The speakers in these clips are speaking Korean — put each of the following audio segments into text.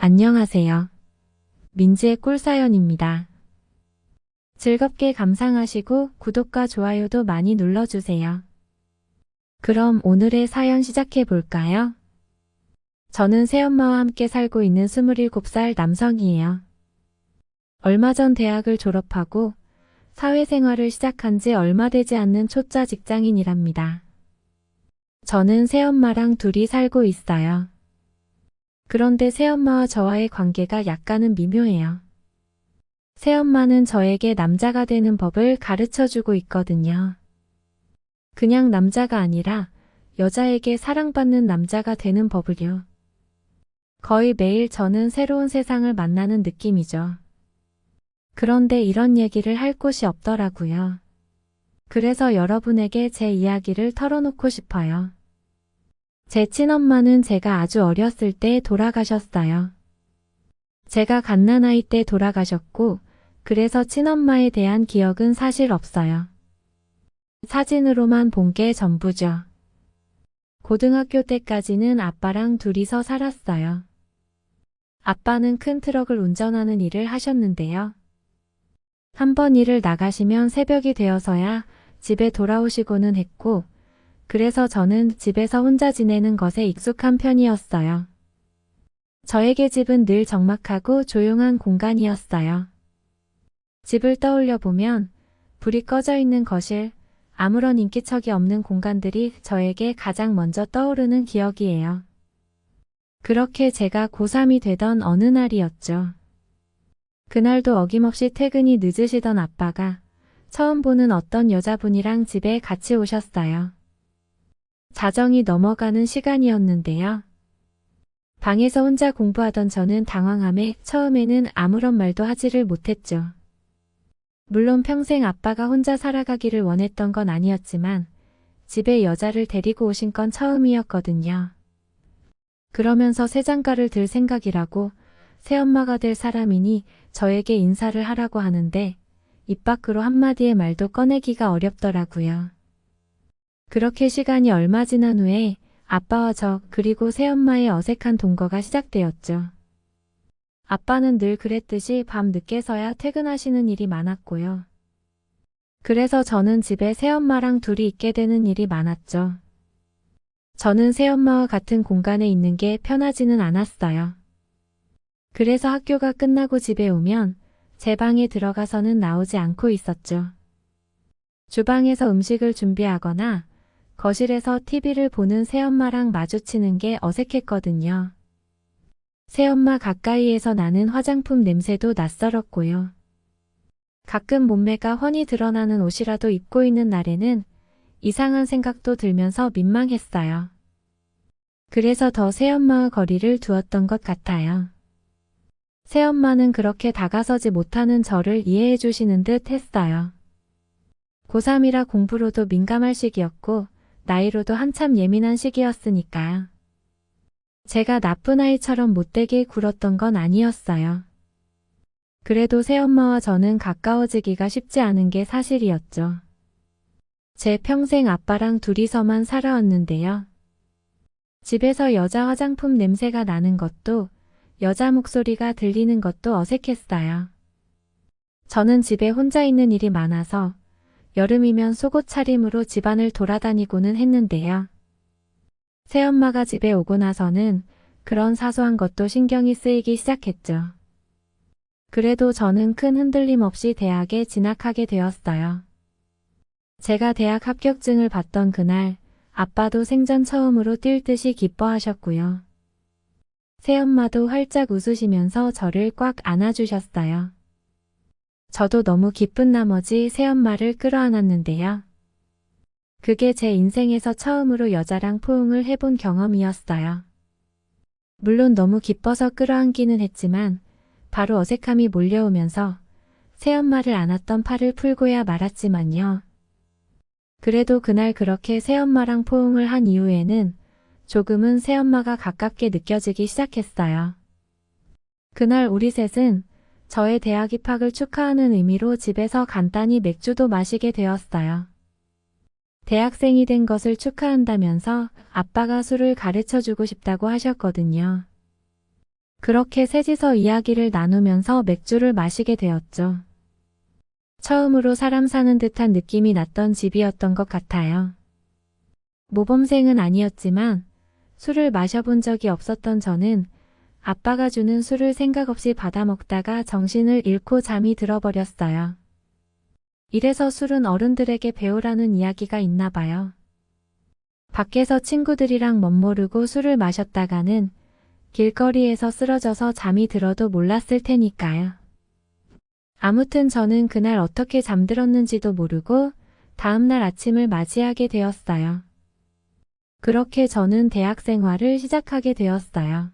안녕하세요. 민지의 꿀사연입니다. 즐겁게 감상하시고 구독과 좋아요도 많이 눌러주세요. 그럼 오늘의 사연 시작해 볼까요? 저는 새엄마와 함께 살고 있는 27살 남성이에요. 얼마 전 대학을 졸업하고 사회생활을 시작한 지 얼마 되지 않는 초짜 직장인이랍니다. 저는 새엄마랑 둘이 살고 있어요. 그런데 새엄마와 저와의 관계가 약간은 미묘해요. 새엄마는 저에게 남자가 되는 법을 가르쳐주고 있거든요. 그냥 남자가 아니라 여자에게 사랑받는 남자가 되는 법을요. 거의 매일 저는 새로운 세상을 만나는 느낌이죠. 그런데 이런 얘기를 할 곳이 없더라고요. 그래서 여러분에게 제 이야기를 털어놓고 싶어요. 제 친엄마는 제가 아주 어렸을 때 돌아가셨어요. 제가 갓난아이 때 돌아가셨고, 그래서 친엄마에 대한 기억은 사실 없어요. 사진으로만 본 게 전부죠. 고등학교 때까지는 아빠랑 둘이서 살았어요. 아빠는 큰 트럭을 운전하는 일을 하셨는데요. 한번 일을 나가시면 새벽이 되어서야 집에 돌아오시고는 했고, 그래서 저는 집에서 혼자 지내는 것에 익숙한 편이었어요. 저에게 집은 늘 적막하고 조용한 공간이었어요. 집을 떠올려 보면 불이 꺼져 있는 거실, 아무런 인기척이 없는 공간들이 저에게 가장 먼저 떠오르는 기억이에요. 그렇게 제가 고3이 되던 어느 날이었죠. 그날도 어김없이 퇴근이 늦으시던 아빠가 처음 보는 어떤 여자분이랑 집에 같이 오셨어요. 자정이 넘어가는 시간이었는데요. 방에서 혼자 공부하던 저는 당황함에 처음에는 아무런 말도 하지를 못했죠. 물론 평생 아빠가 혼자 살아가기를 원했던 건 아니었지만 집에 여자를 데리고 오신 건 처음이었거든요. 그러면서 새 장가를 들 생각이라고 새엄마가 될 사람이니 저에게 인사를 하라고 하는데 입 밖으로 한마디의 말도 꺼내기가 어렵더라고요. 그렇게 시간이 얼마 지난 후에 아빠와 저 그리고 새엄마의 어색한 동거가 시작되었죠. 아빠는 늘 그랬듯이 밤 늦게서야 퇴근하시는 일이 많았고요. 그래서 저는 집에 새엄마랑 둘이 있게 되는 일이 많았죠. 저는 새엄마와 같은 공간에 있는 게 편하지는 않았어요. 그래서 학교가 끝나고 집에 오면 제 방에 들어가서는 나오지 않고 있었죠. 주방에서 음식을 준비하거나 거실에서 TV를 보는 새엄마랑 마주치는 게 어색했거든요. 새엄마 가까이에서 나는 화장품 냄새도 낯설었고요. 가끔 몸매가 훤히 드러나는 옷이라도 입고 있는 날에는 이상한 생각도 들면서 민망했어요. 그래서 더 새엄마와 거리를 두었던 것 같아요. 새엄마는 그렇게 다가서지 못하는 저를 이해해 주시는 듯 했어요. 고3이라 공부로도 민감할 시기였고 나이로도 한참 예민한 시기였으니까요. 제가 나쁜 아이처럼 못되게 굴었던 건 아니었어요. 그래도 새엄마와 저는 가까워지기가 쉽지 않은 게 사실이었죠. 제 평생 아빠랑 둘이서만 살아왔는데요. 집에서 여자 화장품 냄새가 나는 것도 여자 목소리가 들리는 것도 어색했어요. 저는 집에 혼자 있는 일이 많아서 여름이면 속옷 차림으로 집안을 돌아다니고는 했는데요. 새엄마가 집에 오고 나서는 그런 사소한 것도 신경이 쓰이기 시작했죠. 그래도 저는 큰 흔들림 없이 대학에 진학하게 되었어요. 제가 대학 합격증을 받던 그날 아빠도 생전 처음으로 뛸 듯이 기뻐하셨고요. 새엄마도 활짝 웃으시면서 저를 꽉 안아주셨어요. 저도 너무 기쁜 나머지 새엄마를 끌어안았는데요. 그게 제 인생에서 처음으로 여자랑 포옹을 해본 경험이었어요. 물론 너무 기뻐서 끌어안기는 했지만 바로 어색함이 몰려오면서 새엄마를 안았던 팔을 풀고야 말았지만요. 그래도 그날 그렇게 새엄마랑 포옹을 한 이후에는 조금은 새엄마가 가깝게 느껴지기 시작했어요. 그날 우리 셋은 저의 대학 입학을 축하하는 의미로 집에서 간단히 맥주도 마시게 되었어요. 대학생이 된 것을 축하한다면서 아빠가 술을 가르쳐주고 싶다고 하셨거든요. 그렇게 셋이서 이야기를 나누면서 맥주를 마시게 되었죠. 처음으로 사람 사는 듯한 느낌이 났던 집이었던 것 같아요. 모범생은 아니었지만 술을 마셔본 적이 없었던 저는 아빠가 주는 술을 생각 없이 받아 먹다가 정신을 잃고 잠이 들어버렸어요. 이래서 술은 어른들에게 배우라는 이야기가 있나 봐요. 밖에서 친구들이랑 멋모르고 술을 마셨다가는 길거리에서 쓰러져서 잠이 들어도 몰랐을 테니까요. 아무튼 저는 그날 어떻게 잠들었는지도 모르고 다음날 아침을 맞이하게 되었어요. 그렇게 저는 대학 생활을 시작하게 되었어요.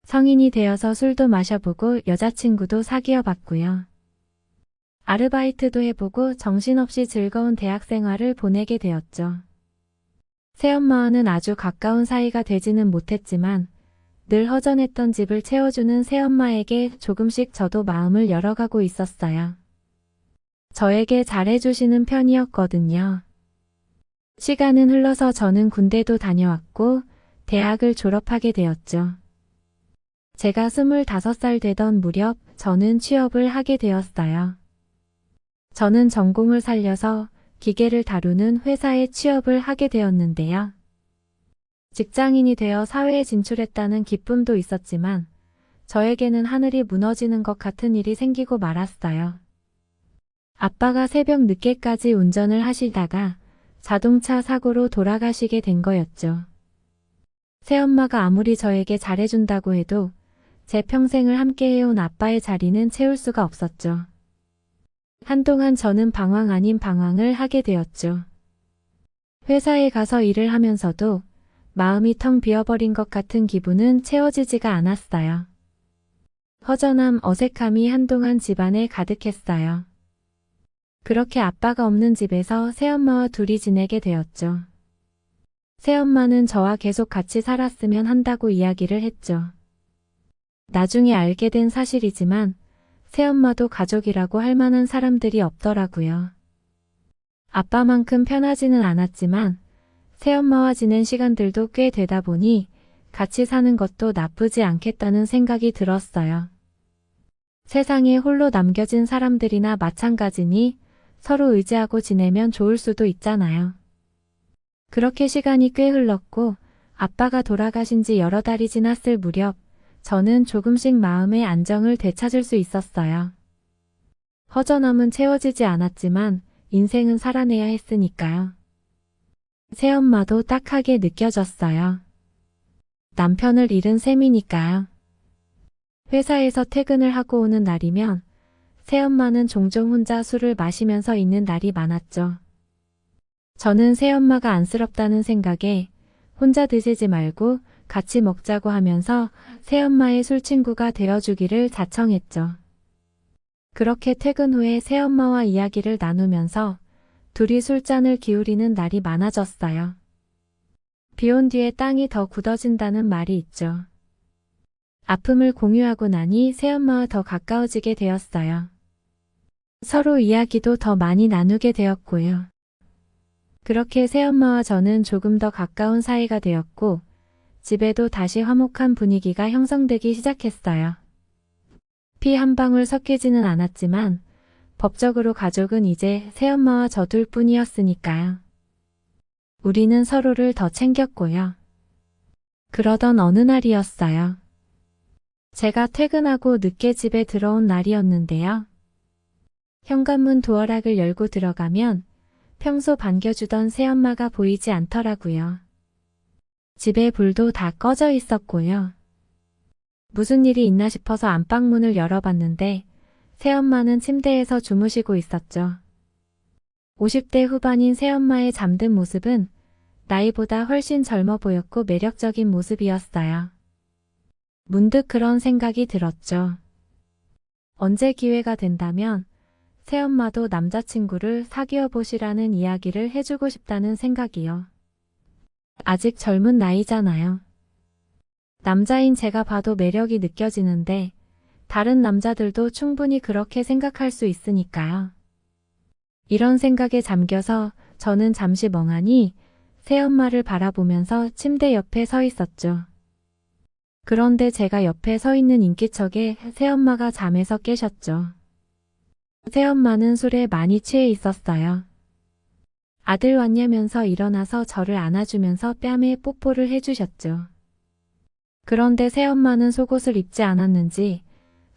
성인이 되어서 술도 마셔보고 여자친구도 사귀어 봤고요. 아르바이트도 해보고 정신없이 즐거운 대학 생활을 보내게 되었죠. 새엄마와는 아주 가까운 사이가 되지는 못했지만 늘 허전했던 집을 채워주는 새엄마에게 조금씩 저도 마음을 열어가고 있었어요. 저에게 잘해주시는 편이었거든요. 시간은 흘러서 저는 군대도 다녀왔고 대학을 졸업하게 되었죠. 제가 25살 되던 무렵 저는 취업을 하게 되었어요. 저는 전공을 살려서 기계를 다루는 회사에 취업을 하게 되었는데요. 직장인이 되어 사회에 진출했다는 기쁨도 있었지만 저에게는 하늘이 무너지는 것 같은 일이 생기고 말았어요. 아빠가 새벽 늦게까지 운전을 하시다가 자동차 사고로 돌아가시게 된 거였죠. 새엄마가 아무리 저에게 잘해준다고 해도 제 평생을 함께해온 아빠의 자리는 채울 수가 없었죠. 한동안 저는 방황 아닌 방황을 하게 되었죠. 회사에 가서 일을 하면서도 마음이 텅 비어버린 것 같은 기분은 채워지지가 않았어요. 허전함, 어색함이 한동안 집안에 가득했어요. 그렇게 아빠가 없는 집에서 새엄마와 둘이 지내게 되었죠. 새엄마는 저와 계속 같이 살았으면 한다고 이야기를 했죠. 나중에 알게 된 사실이지만 새엄마도 가족이라고 할 만한 사람들이 없더라고요. 아빠만큼 편하지는 않았지만 새엄마와 지낸 시간들도 꽤 되다 보니 같이 사는 것도 나쁘지 않겠다는 생각이 들었어요. 세상에 홀로 남겨진 사람들이나 마찬가지니 서로 의지하고 지내면 좋을 수도 있잖아요. 그렇게 시간이 꽤 흘렀고 아빠가 돌아가신 지 여러 달이 지났을 무렵 저는 조금씩 마음의 안정을 되찾을 수 있었어요. 허전함은 채워지지 않았지만 인생은 살아내야 했으니까요. 새엄마도 딱하게 느껴졌어요. 남편을 잃은 셈이니까요. 회사에서 퇴근을 하고 오는 날이면 새엄마는 종종 혼자 술을 마시면서 있는 날이 많았죠. 저는 새엄마가 안쓰럽다는 생각에 혼자 드시지 말고 같이 먹자고 하면서 새엄마의 술친구가 되어주기를 자청했죠. 그렇게 퇴근 후에 새엄마와 이야기를 나누면서 둘이 술잔을 기울이는 날이 많아졌어요. 비온 뒤에 땅이 더 굳어진다는 말이 있죠. 아픔을 공유하고 나니 새엄마와 더 가까워지게 되었어요. 서로 이야기도 더 많이 나누게 되었고요. 그렇게 새엄마와 저는 조금 더 가까운 사이가 되었고 집에도 다시 화목한 분위기가 형성되기 시작했어요. 피 한 방울 섞이지는 않았지만 법적으로 가족은 이제 새엄마와 저 둘뿐이었으니까요. 우리는 서로를 더 챙겼고요. 그러던 어느 날이었어요. 제가 퇴근하고 늦게 집에 들어온 날이었는데요. 현관문 도어락을 열고 들어가면 평소 반겨주던 새엄마가 보이지 않더라고요. 집에 불도 다 꺼져 있었고요. 무슨 일이 있나 싶어서 안방문을 열어봤는데 새엄마는 침대에서 주무시고 있었죠. 50대 후반인 새엄마의 잠든 모습은 나이보다 훨씬 젊어 보였고 매력적인 모습이었어요. 문득 그런 생각이 들었죠. 언제 기회가 된다면 새엄마도 남자친구를 사귀어 보시라는 이야기를 해주고 싶다는 생각이요. 아직 젊은 나이잖아요. 남자인 제가 봐도 매력이 느껴지는데 다른 남자들도 충분히 그렇게 생각할 수 있으니까요. 이런 생각에 잠겨서 저는 잠시 멍하니 새엄마를 바라보면서 침대 옆에 서 있었죠. 그런데 제가 옆에 서 있는 인기척에 새엄마가 잠에서 깨셨죠. 새엄마는 술에 많이 취해 있었어요. 아들 왔냐면서 일어나서 저를 안아주면서 뺨에 뽀뽀를 해주셨죠. 그런데 새엄마는 속옷을 입지 않았는지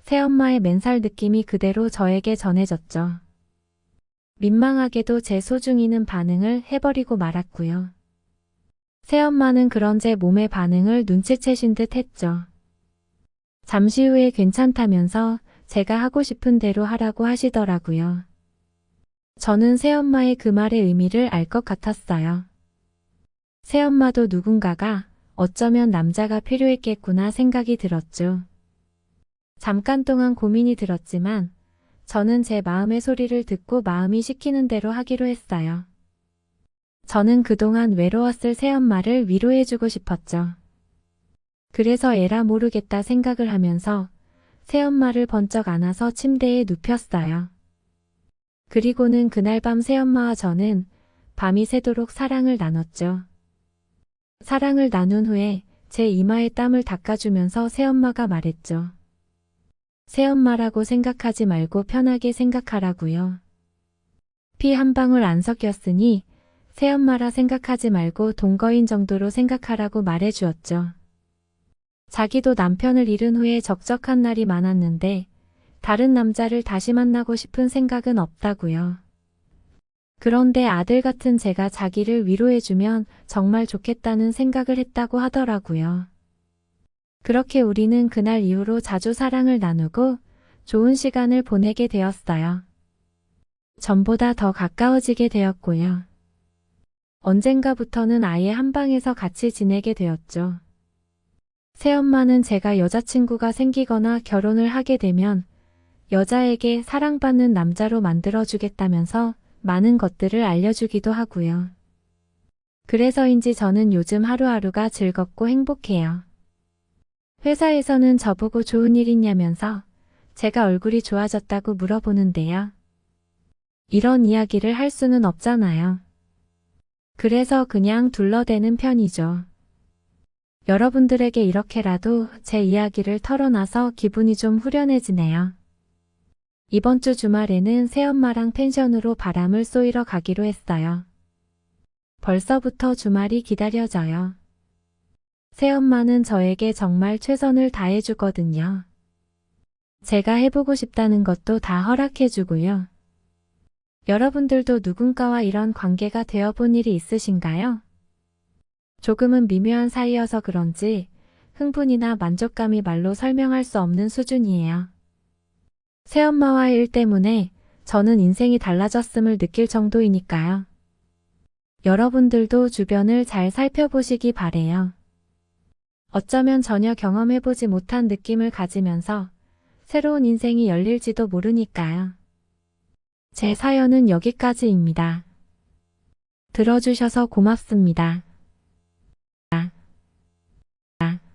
새엄마의 맨살 느낌이 그대로 저에게 전해졌죠. 민망하게도 제 소중이는 반응을 해버리고 말았고요. 새엄마는 그런 제 몸의 반응을 눈치채신 듯 했죠. 잠시 후에 괜찮다면서 제가 하고 싶은 대로 하라고 하시더라고요. 저는 새엄마의 그 말의 의미를 알 것 같았어요. 새엄마도 누군가가 어쩌면 남자가 필요했겠구나 생각이 들었죠. 잠깐 동안 고민이 들었지만 저는 제 마음의 소리를 듣고 마음이 시키는 대로 하기로 했어요. 저는 그동안 외로웠을 새엄마를 위로해주고 싶었죠. 그래서 에라 모르겠다 생각을 하면서 새엄마를 번쩍 안아서 침대에 눕혔어요. 그리고는 그날 밤 새엄마와 저는 밤이 새도록 사랑을 나눴죠. 사랑을 나눈 후에 제 이마에 땀을 닦아주면서 새엄마가 말했죠. 새엄마라고 생각하지 말고 편하게 생각하라고요. 피 한 방울 안 섞였으니 새엄마라 생각하지 말고 동거인 정도로 생각하라고 말해주었죠. 자기도 남편을 잃은 후에 적적한 날이 많았는데 다른 남자를 다시 만나고 싶은 생각은 없다고요. 그런데 아들 같은 제가 자기를 위로해주면 정말 좋겠다는 생각을 했다고 하더라고요. 그렇게 우리는 그날 이후로 자주 사랑을 나누고 좋은 시간을 보내게 되었어요. 전보다 더 가까워지게 되었고요. 언젠가부터는 아예 한 방에서 같이 지내게 되었죠. 새엄마는 제가 여자친구가 생기거나 결혼을 하게 되면 여자에게 사랑받는 남자로 만들어주겠다면서 많은 것들을 알려주기도 하고요. 그래서인지 저는 요즘 하루하루가 즐겁고 행복해요. 회사에서는 저보고 좋은 일 있냐면서 제가 얼굴이 좋아졌다고 물어보는데요. 이런 이야기를 할 수는 없잖아요. 그래서 그냥 둘러대는 편이죠. 여러분들에게 이렇게라도 제 이야기를 털어놔서 기분이 좀 후련해지네요. 이번 주 주말에는 새엄마랑 펜션으로 바람을 쏘이러 가기로 했어요. 벌써부터 주말이 기다려져요. 새엄마는 저에게 정말 최선을 다해주거든요. 제가 해보고 싶다는 것도 다 허락해주고요. 여러분들도 누군가와 이런 관계가 되어본 일이 있으신가요? 조금은 미묘한 사이여서 그런지 흥분이나 만족감이 말로 설명할 수 없는 수준이에요. 새엄마와의 일 때문에 저는 인생이 달라졌음을 느낄 정도이니까요. 여러분들도 주변을 잘 살펴보시기 바래요. 어쩌면 전혀 경험해보지 못한 느낌을 가지면서 새로운 인생이 열릴지도 모르니까요. 제 사연은 여기까지입니다. 들어주셔서 고맙습니다.